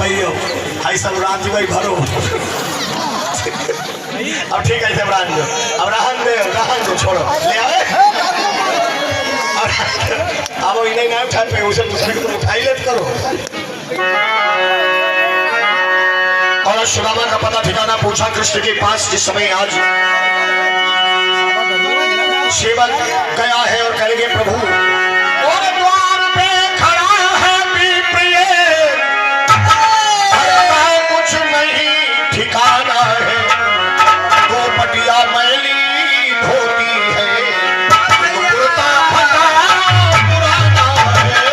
भाइयों भाई सब राम जी भाई भरो। अब ठीक है सब रहन दो छोड़ो ले आए अब इन्हें ना उठा पे उसे दूसरे को उठाई लेट करो। और सुदामा का पता ठिकाना पूछा कृष्ण के पास जिस समय आज सेवक गया है और कहेंगे प्रभु और द्वार पे खड़ा है प्रिय कुछ नहीं ठिकाना है वो पटिया मैली धोती है कुर्ता फटा पुराना है।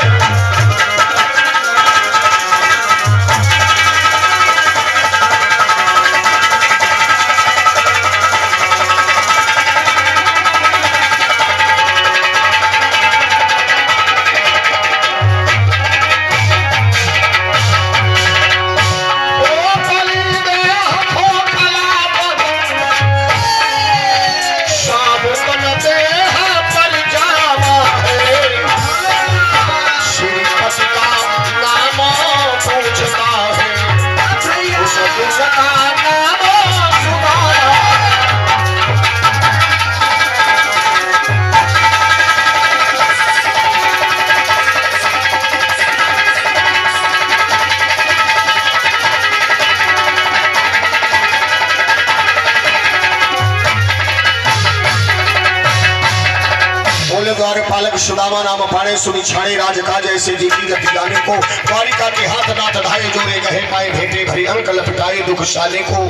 द्वारपालक सुदामा नाम पाने सुनी छाणे राज काज ऐसे जीती गति गाने को द्वारिका के हाथ नाथ ढाए जोड़े गहे पाए भेटे भरी अंक लपटाए दुख साले को।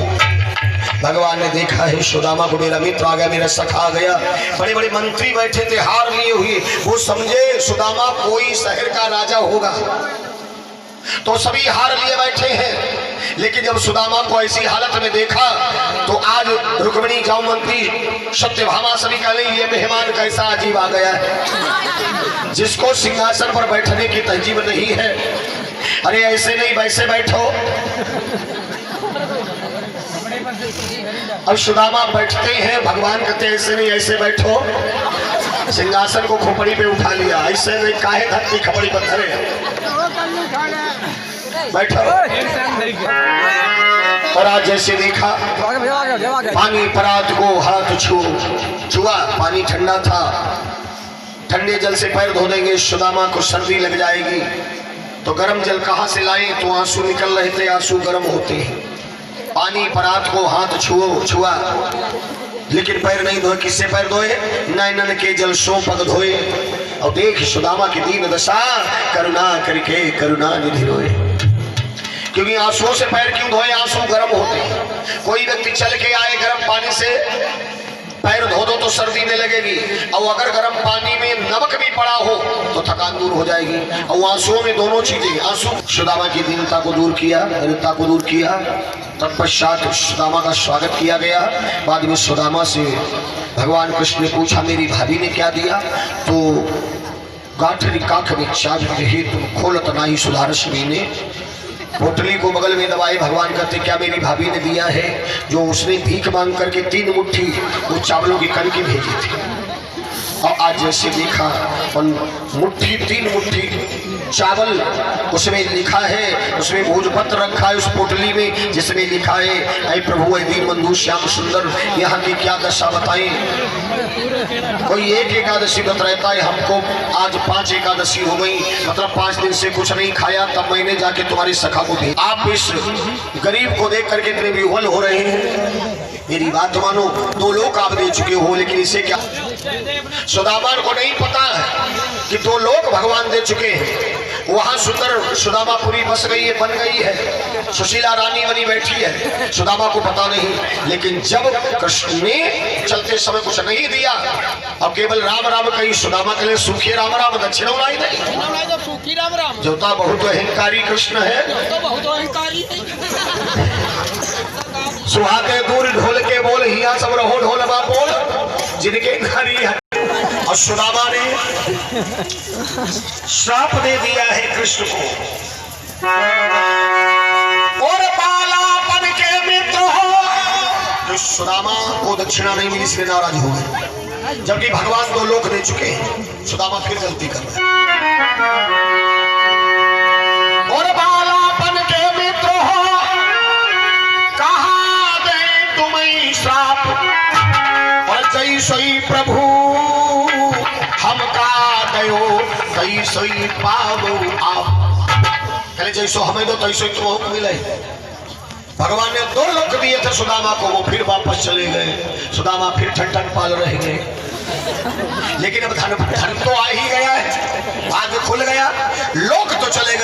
भगवान ने देखा है सुदामा को मेरा मित्र आ गया मेरा सखा आ गया। बड़े बड़े मंत्री बैठे थे हार लिए हुए वो समझे सुदामा कोई शहर का राजा होगा तो सभी हार लिए बैठे हैं। लेकिन जब सुदामा को ऐसी हालत में देखा तो आज रुक्मिणी जाऊ मंत्री सत्यभामा सभी का ये मेहमान कैसा अजीब आ गया है जिसको सिंहासन पर बैठने की तहजीब नहीं है। अरे ऐसे नहीं वैसे बैठो। अब सुदामा बैठते हैं भगवान कहते ऐसे नहीं ऐसे बैठो। सिंहासन को खोपड़ी पे उठा लिया ऐसे नहीं काहे धरती खपड़ी पर धरे बैठो। और आज जैसे देखा पानी परात को हाथ छुआ पानी ठंडा था ठंडे जल से पैर धो देंगे सुदामा को सर्दी लग जाएगी तो गर्म जल कहाँ से लाए तो आंसू निकल रहे थे आंसू गर्म होते हैं। पानी परात को हाथ छुआ लेकिन पैर नहीं धोए। किससे पैर धोए नैनन के जल सो पग धोए। और देख सुदामा की दीन दशा करुणा करके करुणा निधि रोए। क्योंकि आंसुओं से पैर क्यों धोए आंसू गर्म होते हैं। कोई व्यक्ति चल के आए गर्म पानी से पैर धो दो तो सर्दी नहीं लगेगी और अगर गर्म पानी में नमक भी पड़ा हो तो थकान दूर हो जाएगी। और आंसुओं में दोनों चीजें आंसू सुदामा की दीनता को दूर किया दरिद्रता को दूर किया। तत्पश्चात सुदामा का स्वागत किया गया। बाद में सुदामा से भगवान कृष्ण ने पूछा मेरी भाभी ने क्या दिया तो गाठरी काख में चाबी रही तुम खोलत नाही सुधारस ने। पोटली को बगल में दबाए भगवान कहते क्या मेरी भाभी ने दिया है जो उसने भीख मांग करके 3 मुट्ठी वो चावलों की कणकी भेजी थी। और आज जैसे देखा मुट्ठी 3 मुट्ठी चावल उसमें लिखा है उसमें भोजपत्र रखा है उस पोटली में जिसमें लिखा है ऐ प्रभु ऐ दीन बंधु श्याम सुंदर यहाँ की क्या दशा बताएं। कोई एक एकादशी व्रत रहता है हमको आज 5 एकादशी हो गई मतलब 5 दिन से कुछ नहीं खाया तब मैंने जाके तुम्हारी सखा को भेजा। आप इस गरीब को देख करके इतने विह्वल हो रहे हैं। मेरी बात मानो 2 लोग आप दे चुके हो लेकिन इसे क्या सुदामा को नहीं पता है कि 2 लोग भगवान दे चुके हैं। वहां सुंदर सुदामापुरी बस गई है बन गई है सुशीला रानी बनी बैठी है सुदामा को पता नहीं। लेकिन जब कृष्ण ने चलते समय कुछ नहीं दिया अब केवल राम राम कही सुदामा के लिए सूखी राम राम दक्षिण उड़ाई नहीं सूखी राम राम जो तो बहुत अहंकारी कृष्ण है बहुत अहंकारी सुहाते दूर ढोल के बोल हिया सब रहो ढोलबा बोल जिनके नारी है। और सुदामा ने श्राप दे दिया है कृष्ण को और बालापन के मित्र हो जो सुदामा को दक्षिणा नहीं मिली इसलिए नाराज हो गए। जबकि भगवान 2 लोक दे चुके हैं सुदामा फिर गलती कर रहे और बालापन के मित्र जैसोई प्रभु हमका दयो तैसोई पावो आप। कहले जैसो हमें दो तैसो तुमको मिले। भगवान ने 2 लोक दिए थे सुदामा को, वो फिर वापस चले गए। सुदामा फिर ठन पाल रहेंगे, लेकिन अब धन तो आ ही गया है, भाग्य खुल गया, लोक तो चले गए।